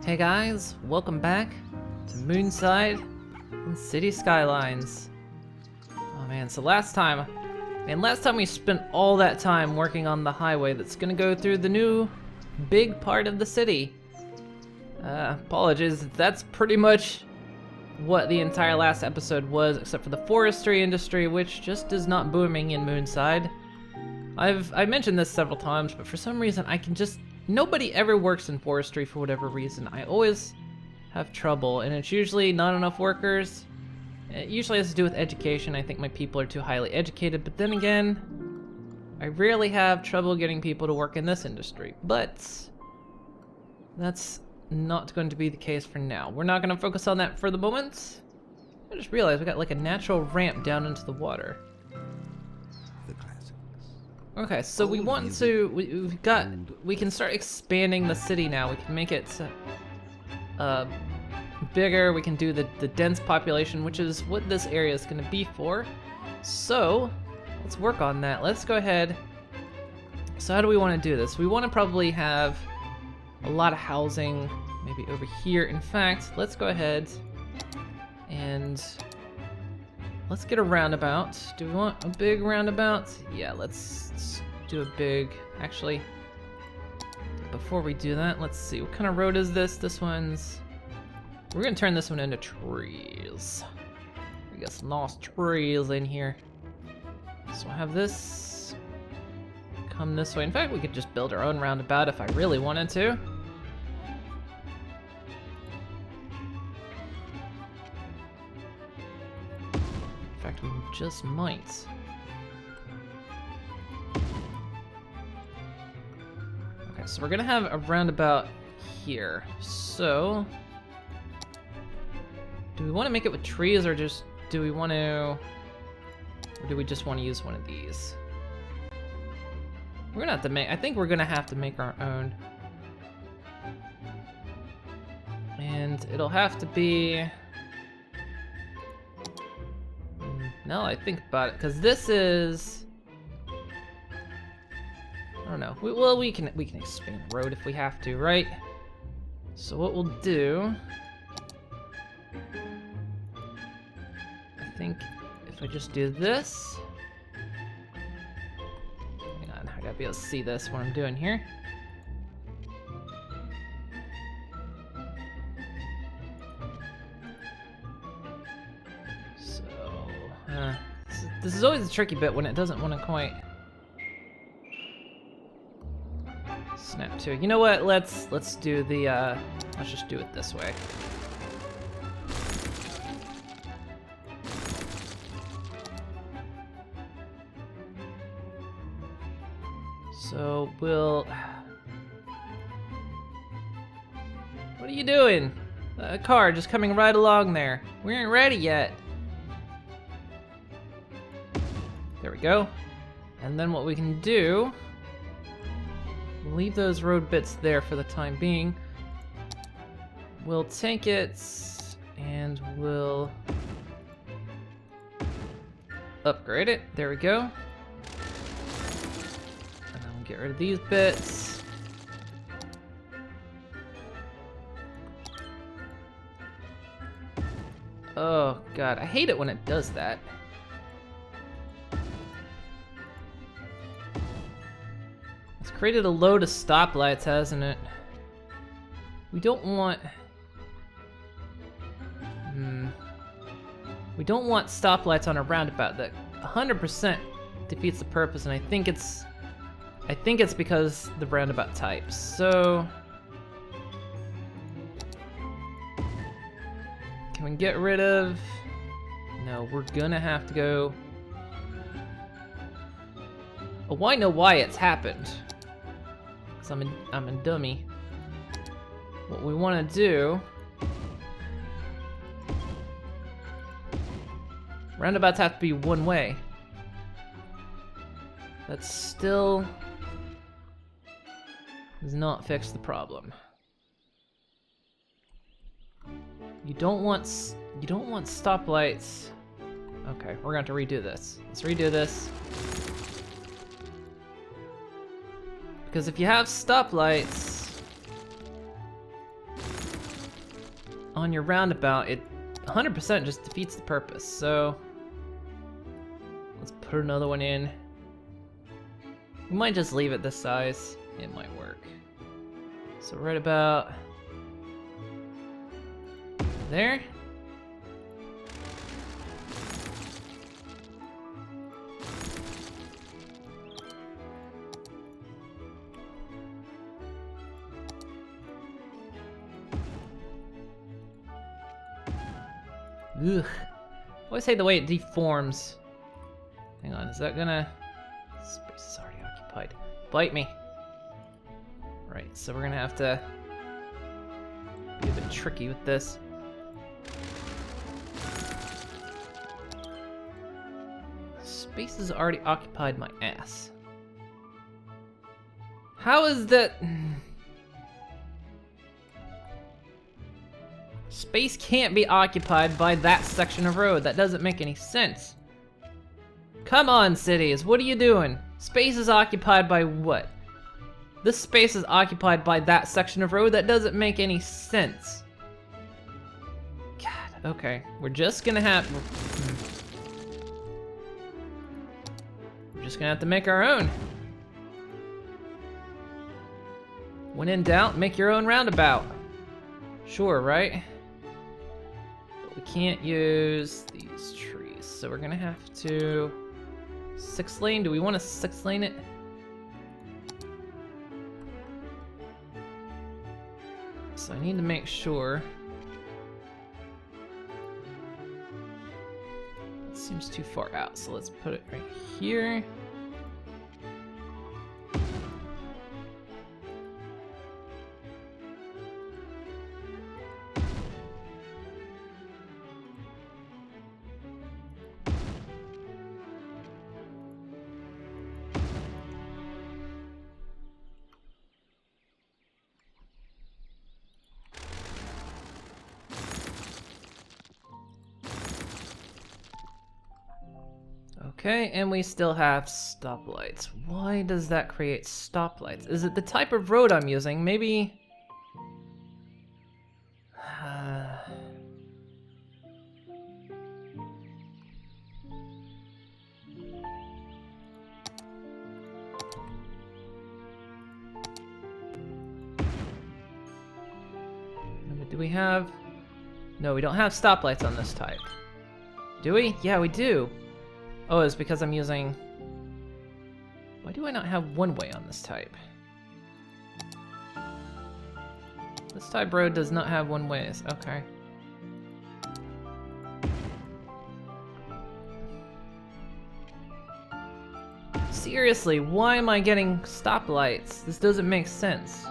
Hey guys, welcome back to Moonside and City Skylines. Oh man, so last time we spent all that time working on the highway that's gonna go through the new big part of the city. Apologies, that's pretty much what the entire last episode was, except for the forestry industry, which just is not booming in Moonside. I've mentioned this several times, but for some reason nobody ever works in forestry for whatever reason. I always have trouble, and it's usually not enough workers. It usually has to do with education. I think my people are too highly educated, but then again, I rarely have trouble getting people to work in this industry. But that's not going to be the case for now. We're not going to focus on that for the moment. I just realized we got like a natural ramp down into the water. Okay, so we want to, we can start expanding the city now. We can make it bigger. We can do the dense population, which is what this area is going to be for. So let's work on that. Let's go ahead. So how do we want to do this? We want to probably have a lot of housing maybe over here. In fact, let's go ahead and let's get a roundabout. Do we want a big roundabout? Yeah, let's do a big, actually, before we do that, let's see, what kind of road is this? We're gonna turn this one into trees. We got some nice trees in here. So I'll have this come this way. In fact, we could just build our own roundabout if I really wanted to. In fact, we just might. Okay, so we're gonna have a roundabout here. So, do we want to make it with trees, or just do we want to, or do we just want to use one of these? We're gonna have to make. I think we're gonna have to make our own, and it'll have to be. Now I think about it, because this is. I don't know. Well, we can expand the road if we have to, right? So what we'll do, I think, if I just do this. Hang on, I gotta be able to see this what I'm doing here. So, this is always a tricky bit when it doesn't want to quite snap to. You know what? Let's do the let's just do it this way. So we'll. What are you doing? A car just coming right along there. We ain't ready yet. There we go. And then what we can do. Leave those road bits there for the time being. We'll take it and we'll upgrade it. There we go. And then we'll get rid of these bits. Oh god, I hate it when it does that. Created a load of stoplights, hasn't it? We don't want. We don't want stoplights on a roundabout. That 100% defeats the purpose, and I think it's because the roundabout type. So, can we get rid of? No, we're gonna have to go. Oh, I know why it's happened. I'm a dummy. What we want to do. Roundabouts have to be one way. That still does not fix the problem. You don't want stoplights. Okay, we're going to have to redo this. Let's redo this. Because if you have stoplights, on your roundabout, it 100% just defeats the purpose. So let's put another one in. We might just leave it this size. It might work. So right about there. Ugh. I always hate the way it deforms. Hang on, is that gonna... Space is already occupied. Bite me. Right, so we're gonna have to be a bit tricky with this. Space has already occupied my ass. How is that... Space can't be occupied by that section of road. That doesn't make any sense. Come on, cities, what are you doing? Space is occupied by what? This space is occupied by that section of road. That doesn't make any sense. God, okay. We're just gonna have to make our own. When in doubt, make your own roundabout. Sure, right? But we can't use these trees, so we're gonna have to 6-lane. Do we want to 6-lane it? So I need to make sure. It seems too far out, so let's put it right here. Okay, and we still have stoplights. Why does that create stoplights? Is it the type of road I'm using? Maybe... Do we have... No, we don't have stoplights on this type. Do we? Yeah, we do. Oh, it's because I'm using... Why do I not have one-way on this type? This type road does not have one-ways. Okay. Seriously, why am I getting stoplights? This doesn't make sense.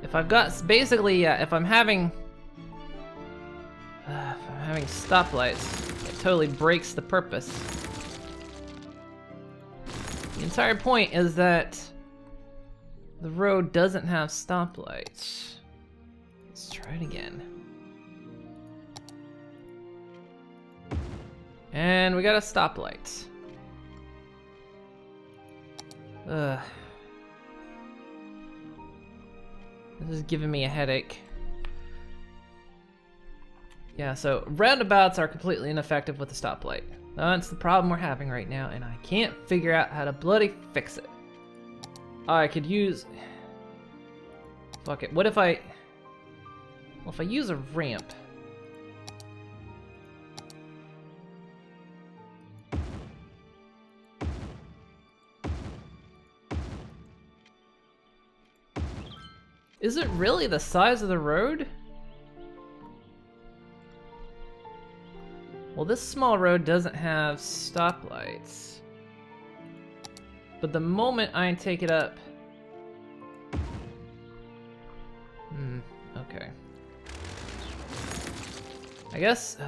If I've got, basically, if I'm having stoplights, it totally breaks the purpose. The entire point is that the road doesn't have stoplights. Let's try it again. And we got a stoplight. Ugh. This is giving me a headache. Yeah, so roundabouts are completely ineffective with a stoplight. That's the problem we're having right now, and I can't figure out how to bloody fix it. I could use... Fuck it, what if I... Well, if I use a ramp... Is it really the size of the road? Well, this small road doesn't have stoplights. But the moment I take it up... okay. I guess...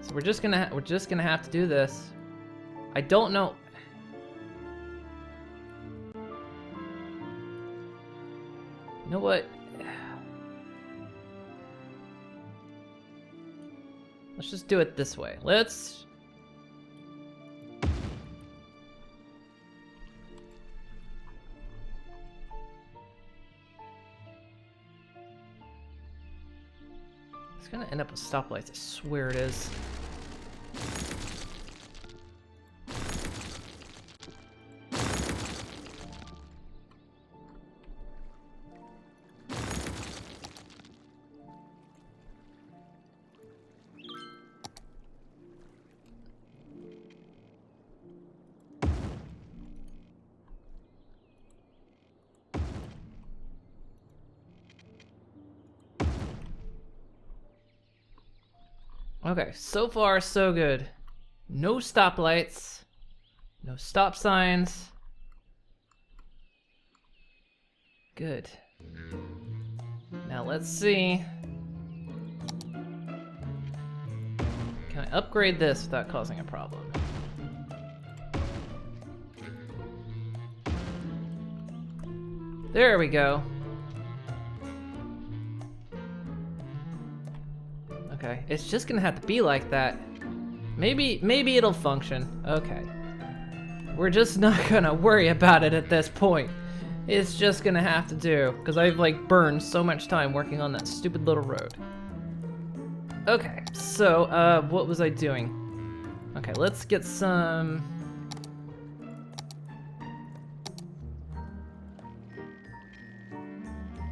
So we're just gonna have to do this. I don't know. You know what? Let's just do it this way. Let's... It's gonna end up with stoplights, I swear it is. Okay, so far so good. No stoplights, no stop signs. Good. Now let's see. Can I upgrade this without causing a problem? There we go. Okay, it's just gonna have to be like that. Maybe it'll function. Okay. We're just not gonna worry about it at this point. It's just gonna have to do, because I've like burned so much time working on that stupid little road. Okay, so what was I doing? Okay, let's get some...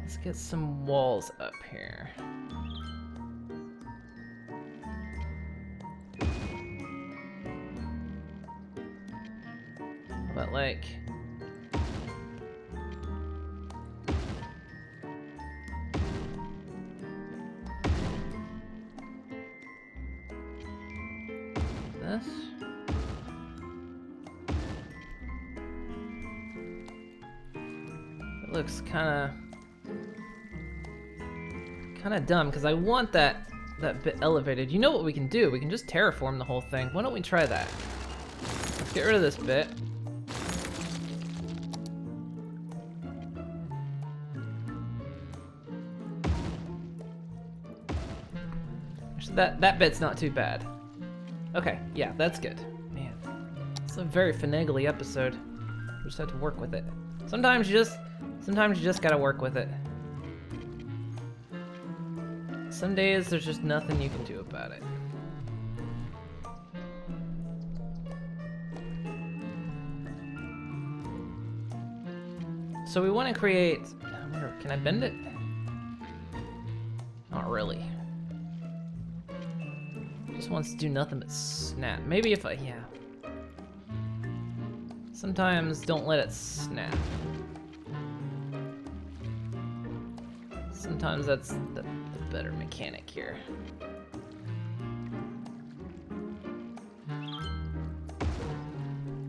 Let's get some walls up here. But like... this? It looks kinda dumb, because I want that bit elevated. You know what we can do? We can just terraform the whole thing. Why don't we try that? Let's get rid of this bit. That bit's not too bad. Okay, yeah, that's good. Man, it's a very finagly episode. We just have to work with it. Sometimes you just gotta work with it. Some days there's just nothing you can do about it. So we want to create... I wonder, can I bend it? Not really. Just wants to do nothing but snap. Maybe if I... yeah. Sometimes don't let it snap. Sometimes that's the better mechanic here.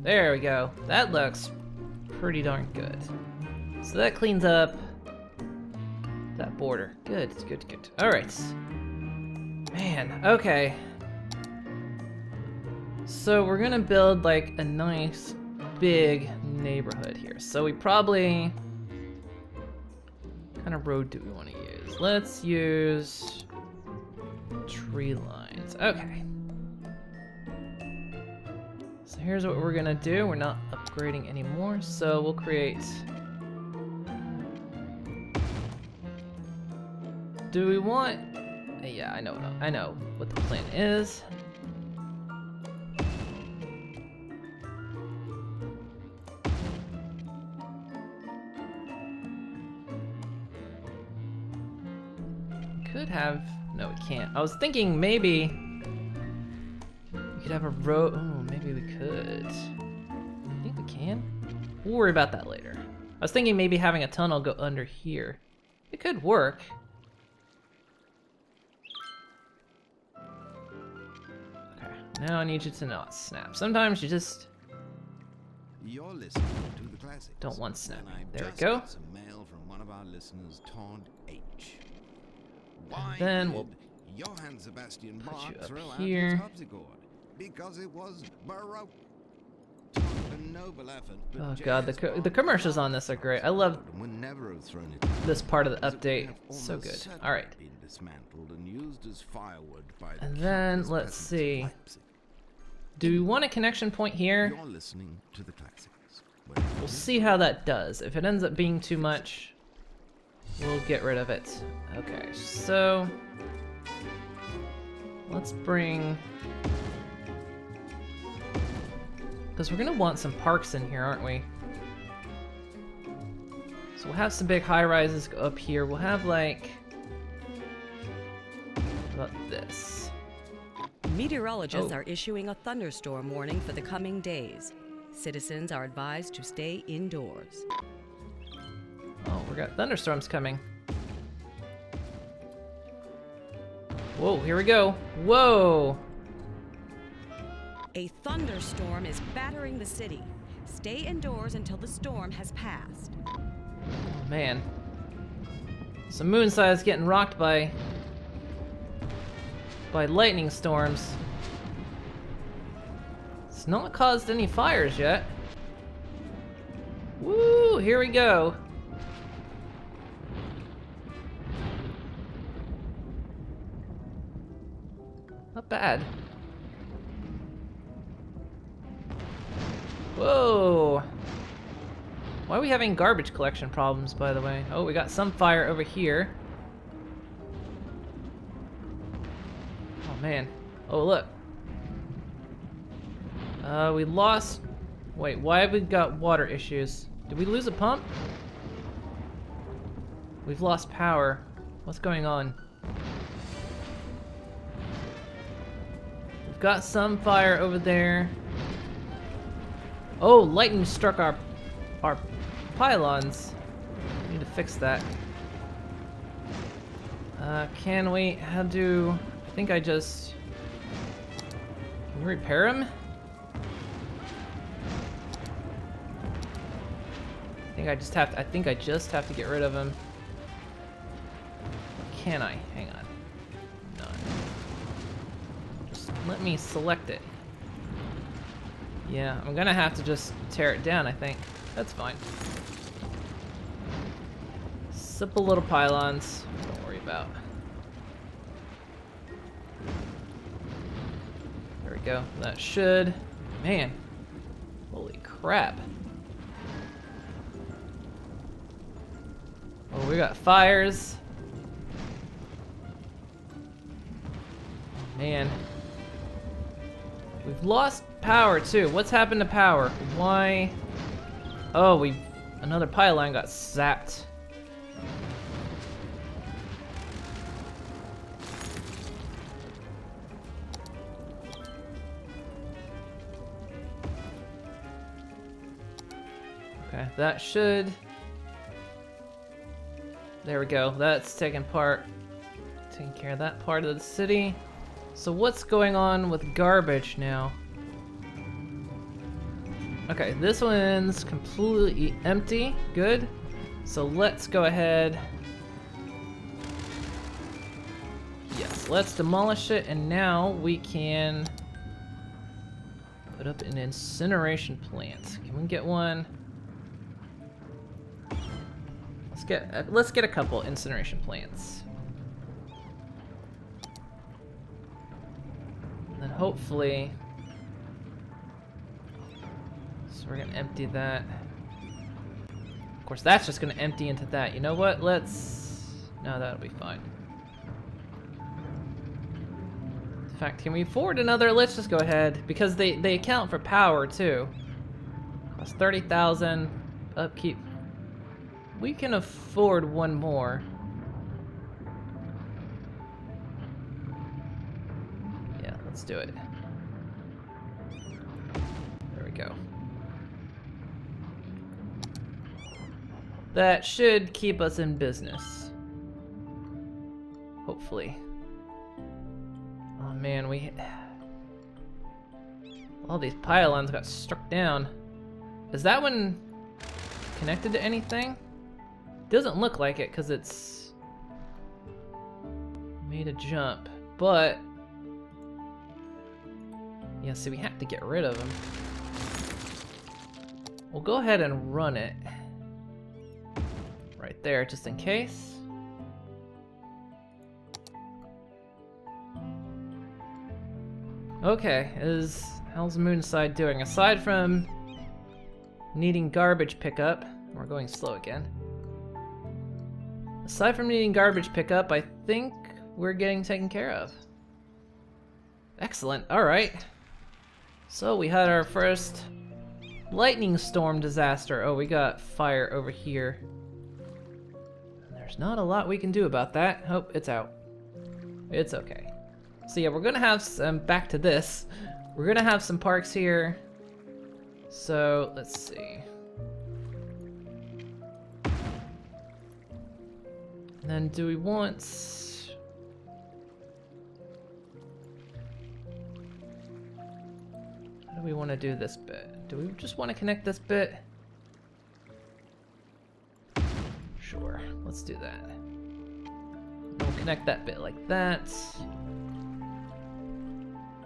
There we go. That looks pretty darn good. So that cleans up that border. Good, good, good. All right. Man, okay. So we're gonna build like a nice big neighborhood here. So we probably... What kind of road do we want to use? Let's use tree lines. Okay. So here's what we're gonna do. We're not upgrading anymore, so we'll create... Do we want... Yeah, I know what the plan is. Could have... No, we can't. I was thinking maybe we could have a road... Oh, maybe we could. I think we can. We'll worry about that later. I was thinking maybe having a tunnel go under here. It could work. Okay, now I need you to not snap. Sometimes you just... You're listening to the classics. Don't want snapping. And I've There we just go. got some mail from one of our listeners, Todd H. And then we'll Johann Sebastian put Bach you up throw out here. his harpsichord? Because it was Baroque. A noble effort, but Oh god, the jazz commercials on this are great. I love would never have thrown it. this part of the As it would update. have So almost good. certainly All right. been dismantled and used as firewood by the And then, countless let's peasants of see. Leipzig. Do we want a connection point here? You're listening to the classics. Where We'll see how that does. If it ends up being too much, we'll get rid of it. Okay, so let's bring, because we're gonna want some parks in here, aren't we? So we'll have some big high rises up here. We'll have like about this. Meteorologists are issuing a thunderstorm warning for the coming days. Citizens are advised to stay indoors. Oh, we got thunderstorms coming. Whoa, here we go. Whoa! A thunderstorm is battering the city. Stay indoors until the storm has passed. Oh, man. So Moonside getting rocked by lightning storms. It's not caused any fires yet. Woo! Here we go. Not bad. Whoa! Why are we having garbage collection problems, by the way? Oh, we got some fire over here. Oh, man. Oh, look. We lost... Wait, why have we got water issues? Did we lose a pump? We've lost power. What's going on? We've got some fire over there. Oh, lightning struck our pylons. We need to fix that. Can we? How do? I think I just. Can we repair them? I think I just have to get rid of them. Can I? Hang on. No. Just let me select it. Yeah, I'm gonna have to just tear it down, I think. That's fine. Simple little pylons. Don't worry about. There we go. That should... Man. Holy crap. Oh, we got fires. Oh, man. We've lost power too. What's happened to power? Why? Oh, another pylon got zapped. Okay, that should... There we go. That's taking care of that part of the city. So what's going on with garbage now? Okay, this one's completely empty. Good. So let's go ahead. Yes, let's demolish it, and now we can put up an incineration plant. Can we get one? Let's get a couple incineration plants. And then hopefully, so we're gonna empty that. Of course, that's just gonna empty into that. You know what? No, that'll be fine. In fact, can we afford another? Let's just go ahead, because they account for power too. Cost 30,000 upkeep. We can afford one more. Yeah, let's do it. There we go. That should keep us in business. Hopefully. Oh man, all these pylons got struck down. Is that one connected to anything? Doesn't look like it because it's made a jump, but yeah, see, we have to get rid of them. We'll go ahead and run it right there just in case. Okay, how's Moonside doing? Aside from needing garbage pickup, we're going slow again. Aside from needing garbage pickup, I think we're getting taken care of. Excellent, alright. So we had our first lightning storm disaster. Oh, we got fire over here. There's not a lot we can do about that. Oh, it's out. It's okay. So yeah, we're gonna have some, back to this. We're gonna have some parks here. So, let's see. And then do we want... How do we want to do this bit? Do we just want to connect this bit? Sure, let's do that. We'll connect that bit like that.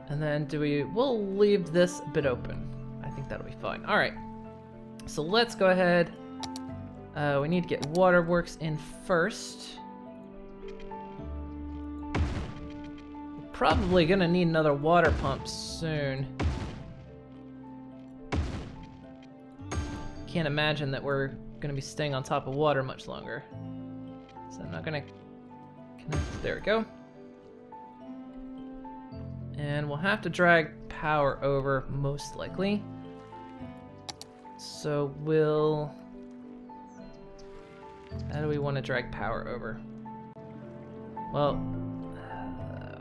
And then we'll leave this bit open. I think that'll be fine. All right, so let's go ahead. We need to get waterworks in first. We're probably gonna need another water pump soon. Can't imagine that we're gonna be staying on top of water much longer. So I'm not gonna connect. There we go. And we'll have to drag power over most likely. So how do we want to drag power over? Well,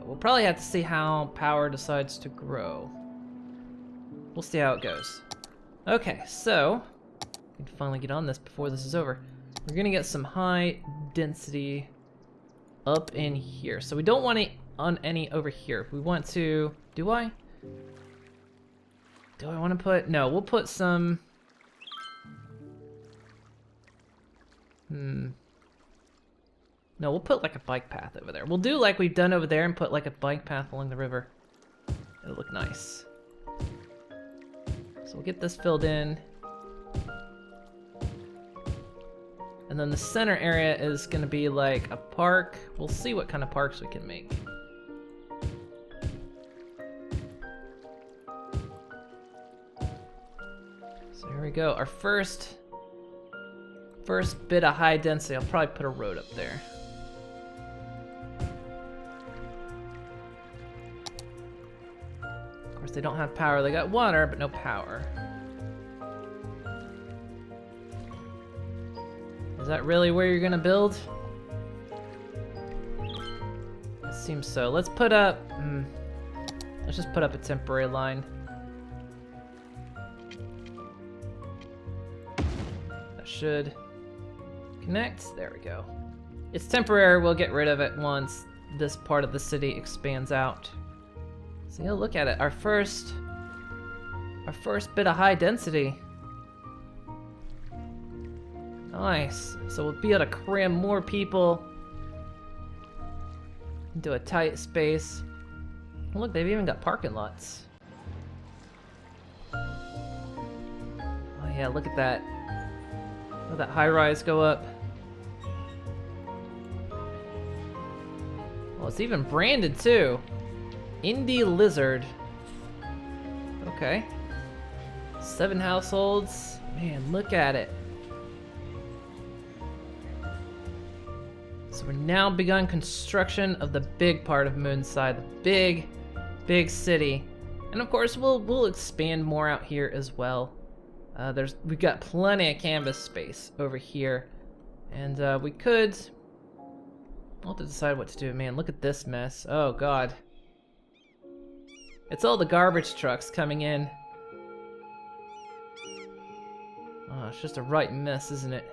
we'll probably have to see how power decides to grow. We'll see how it goes. Okay, so we can finally get on this before this is over. We're gonna get some high density up in here. So we don't want it on any over here. We want to, do I want to put, no, we'll put some, no, we'll put like a bike path over there. We'll do like we've done over there and put like a bike path along the river. It'll look nice. So we'll get this filled in. And then the center area is going to be like a park. We'll see what kind of parks we can make. So here we go. Our first bit of high density. I'll probably put a road up there. Of course, they don't have power. They got water, but no power. Is that really where you're gonna build? It seems so. Let's put up, let's just put up a temporary line. That should connect. There we go. It's temporary. We'll get rid of it once this part of the city expands out. So yeah, look at it. Our first bit of high density. Nice. So we'll be able to cram more people into a tight space. Look, they've even got parking lots. Oh yeah, look at that. Let that high rise go up. Well, it's even branded too. Indie Lizard. Okay. 7 households. Man, look at it. So we're now begun construction of the big part of Moonside, the big city, and of course we'll expand more out here as well. We've got plenty of canvas space over here, and we'll have to decide what to do. Man, look at this mess. Oh God, it's all the garbage trucks coming in. Oh, it's just a right mess, isn't it?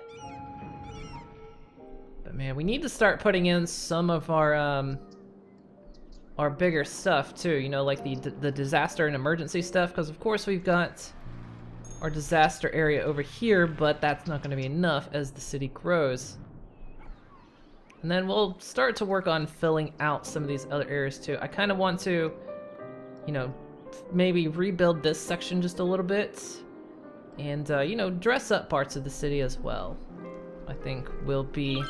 But man, we need to start putting in some of our bigger stuff too, you know, like the disaster and emergency stuff, because of course we've got our disaster area over here, but that's not going to be enough as the city grows. And then we'll start to work on filling out some of these other areas too. I kind of want to, you know, maybe rebuild this section just a little bit, and you know, dress up parts of the city as well. I think will be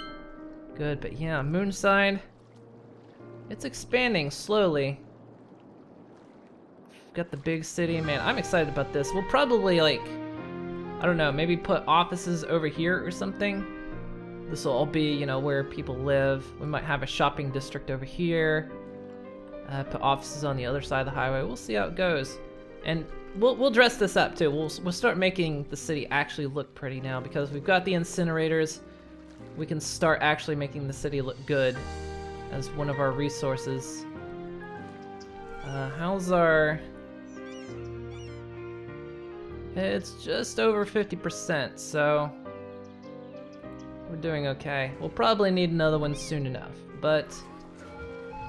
good. But yeah, Moonside, it's expanding slowly. We've got the big city. Man, I'm excited about this. We'll probably, like, I don't know, maybe put offices over here or something. This will all be, you know, where people live. We might have a shopping district over here. Put offices on the other side of the highway. We'll see how it goes. And we'll dress this up too. We'll start making the city actually look pretty now because we've got the incinerators. We can start actually making the city look good as one of our resources. How's our... It's just over 50%, so we're doing okay. We'll probably need another one soon enough, but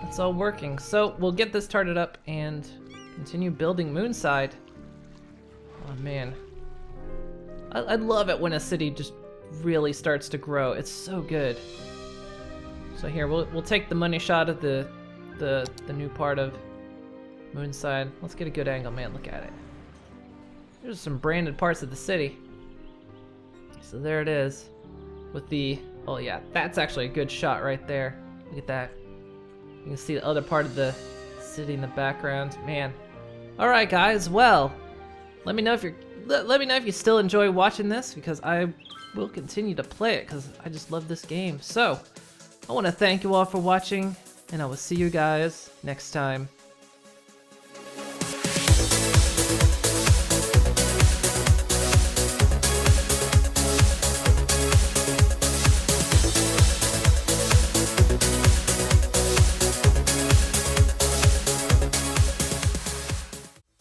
it's all working. So we'll get this started up and continue building Moonside. Oh man, I love it when a city just really starts to grow. It's so good. So here we'll take the money shot of the new part of Moonside. Let's get a good angle, man. Look at it. There's some branded parts of the city. So there it is. With the, oh yeah, that's actually a good shot right there. Look at that. You can see the other part of the city in the background. Man. All right, guys. Well, let me know if you still enjoy watching this because I will continue to play it because I just love this game. So I want to thank you all for watching, and I will see you guys next time.